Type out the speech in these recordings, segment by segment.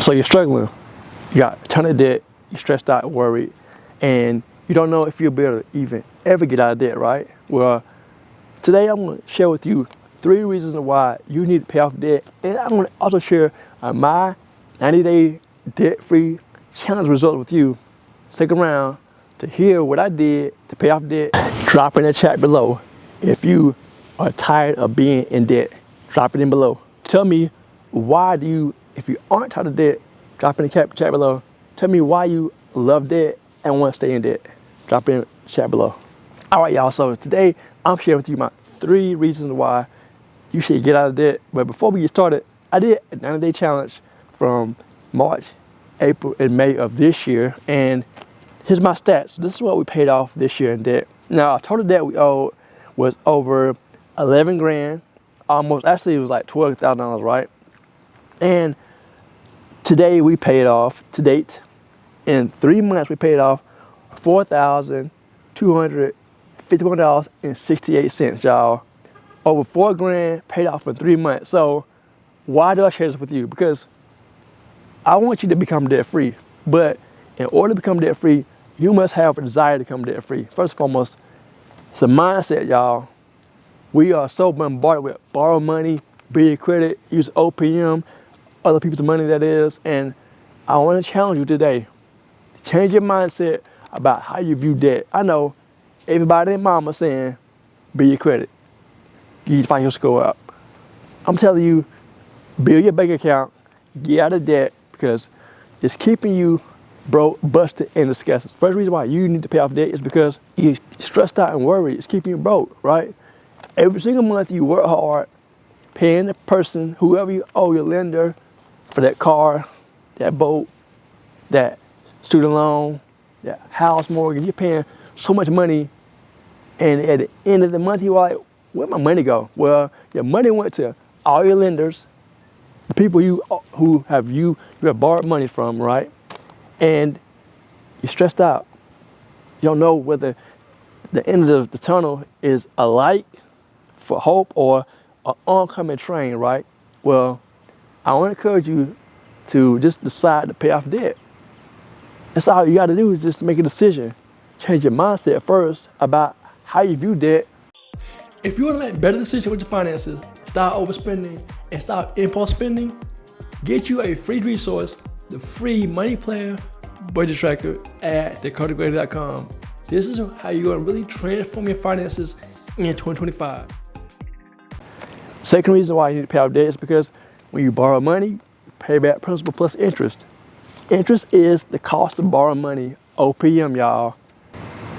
So you're struggling. You got a ton of debt. You're stressed out, worried, and you don't know if you'll be able to even ever get out of debt, right? Well, today I'm going to share with you 3 reasons why you need to pay off debt, and I'm going to also share my 90-day debt-free challenge results with you. Stick around to hear what I did to pay off debt. Drop in the chat below if you are tired of being in debt. Drop it in below. Tell me why do you, if you aren't tired of debt, drop in the chat below. Tell me why you love debt and want to stay in debt. Drop in the chat below. All right, y'all, so today I'm sharing with you my 3 reasons why you should get out of debt. But before we get started, I did a 90-day challenge from March, April, and May of this year, and here's my stats. This is what we paid off this year in debt. Now, our total debt we owed was over 11 grand, almost, actually it was like $12,000, right? And today we paid off, to date, in 3 months we paid off $4,251.68, y'all. Over 4 grand paid off in 3 months. So why do I share this with you? Because I want you to become debt free. But in order to become debt free, you must have a desire to become debt free. First and foremost, it's a mindset, y'all. We are so bombarded with borrow money, build your credit, use OPM, other people's money that is. And I want to challenge you today. Change your mindset about how you view debt. I know everybody and mama saying, build your credit. You need to find your score up. I'm telling you, build your bank account, get out of debt, because it's keeping you broke, busted, and disgusted. First reason why you need to pay off debt is because you're stressed out and worried. It's keeping you broke, right? Every single month you work hard, paying the person, whoever you owe, your lender, for that car, that boat, that student loan, that house mortgage. You're paying so much money, and at the end of the month you're like, where'd my money go? Well, your money went to all your lenders, the people you have borrowed money from, right? And you're stressed out. You don't know whether the end of the tunnel is a light for hope or an oncoming train, right? Well, I want to encourage you to just decide to pay off debt. That's all you got to do, is just make a decision. Change your mindset first about how you view debt. If you want to make better decisions with your finances, stop overspending and stop impulse spending, get you a free resource, the free money plan budget tracker at DakotaGreater.com. This is how you're going to really transform your finances in 2025. Second reason why you need to pay off debt is because when you borrow money, you pay back principal plus interest. Interest is the cost of borrowing money, OPM, y'all.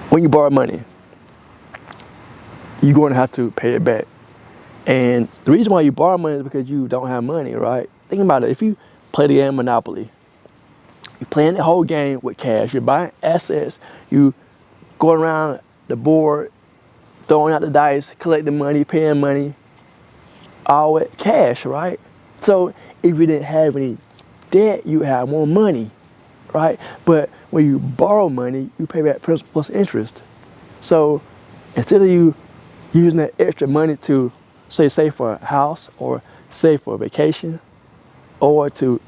When you borrow money, you're going to have to pay it back. And the reason why you borrow money is because you don't have money, right? Think about it. If you play the game Monopoly, you're playing the whole game with cash. You're buying assets. You go around the board, throwing out the dice, collecting money, paying money, all with cash, right? So if you didn't have any debt, you have more money, right? But when you borrow money, you pay back principal plus interest. So instead of you using that extra money to save for a house or save for a vacation or to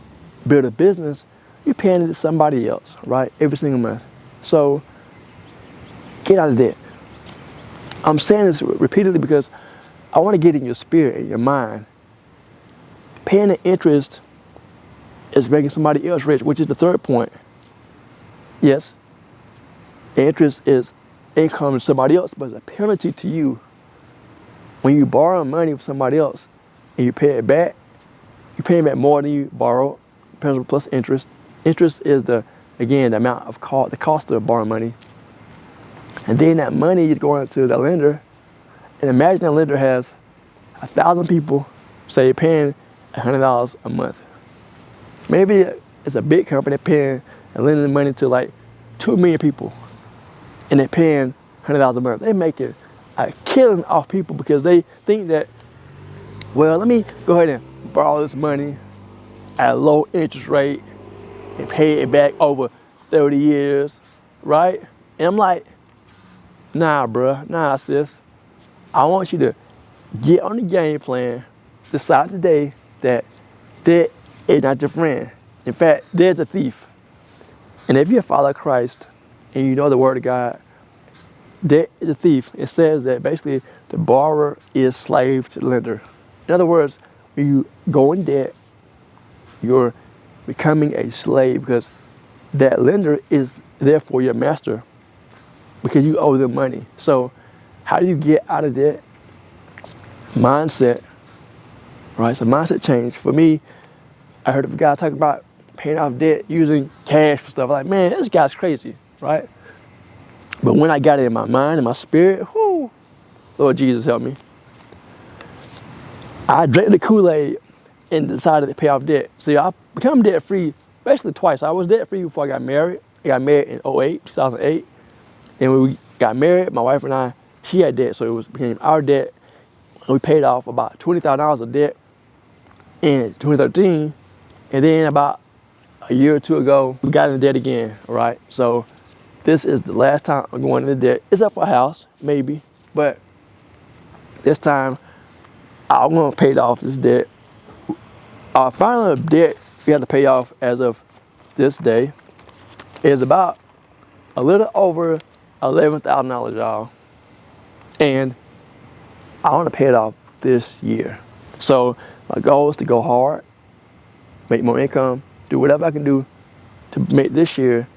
build a business, you're paying it to somebody else, right? Every single month. So get out of debt. I'm saying this repeatedly because I want to get in your spirit and your mind. Paying the interest is making somebody else rich, which is the third point. Yes, interest is income to somebody else, but it's a penalty to you. When you borrow money from somebody else and you pay it back, you're paying back more than you borrow, principal plus interest. Interest is the amount of the cost of borrowing money. And then that money is going to the lender. And imagine that lender has 1,000 people, say, paying $100 a month. Maybe it's a big company paying and lending money to like 2 million people, and they're paying $100 a month. They're making a killing off people because they think that, well, let me go ahead and borrow this money at a low interest rate and pay it back over 30 years, right? And I'm like, nah, bruh, nah, sis. I want you to get on the game plan, decide today that debt is not your friend. In fact, there's a thief. And if you're a follower of Christ and you know the word of God, debt is a thief. It says that basically the borrower is slave to the lender. In other words, when you go in debt, you're becoming a slave because that lender is therefore your master because you owe them money. So how do you get out of debt? Mindset, right? So mindset change. For me, I heard of a guy talk about paying off debt using cash for stuff. Like, man, this guy's crazy, right? But when I got it in my mind and my spirit, whoo, Lord Jesus help me. I drank the Kool-Aid and decided to pay off debt. See, I became debt free basically twice. I was debt free before I got married. I got married in 2008. And when we got married, my wife and I, she had debt, so became our debt. And we paid off about $20,000 of debt in 2013. And then about a year or two ago, we got into debt again, right? So this is the last time I'm going into debt, except for a house, maybe. But this time, I'm gonna pay off this debt. Our final debt we have to pay off as of this day is about a little over $11,000, y'all. And I want to pay it off this year. So my goal is to go hard, make more income, do whatever I can do to make this year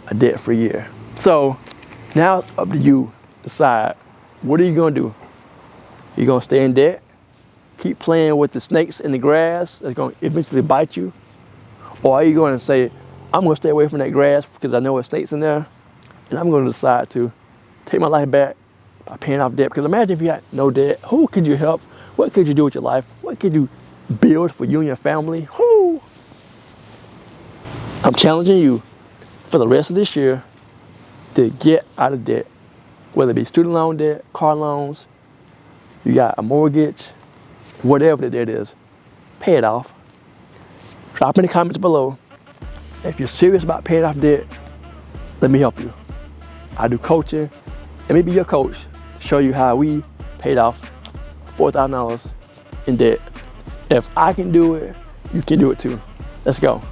a debt-free year. So now it's up to you to decide, what are you gonna do? You gonna stay in debt? Keep playing with the snakes in the grass that's gonna eventually bite you? Or are you gonna say, I'm gonna stay away from that grass because I know there's snakes in there, and I'm gonna decide to take my life back by paying off debt? Because imagine if you had no debt, who could you help? What could you do with your life? What could you build for you and your family? Who? I'm challenging you for the rest of this year to get out of debt, whether it be student loan debt, car loans, you got a mortgage, whatever the debt is, pay it off. Drop in the comments below. If you're serious about paying off debt, let me help you. I do coaching. Let me be your coach, show you how we paid off $4,000 in debt. If I can do it, you can do it too. Let's go.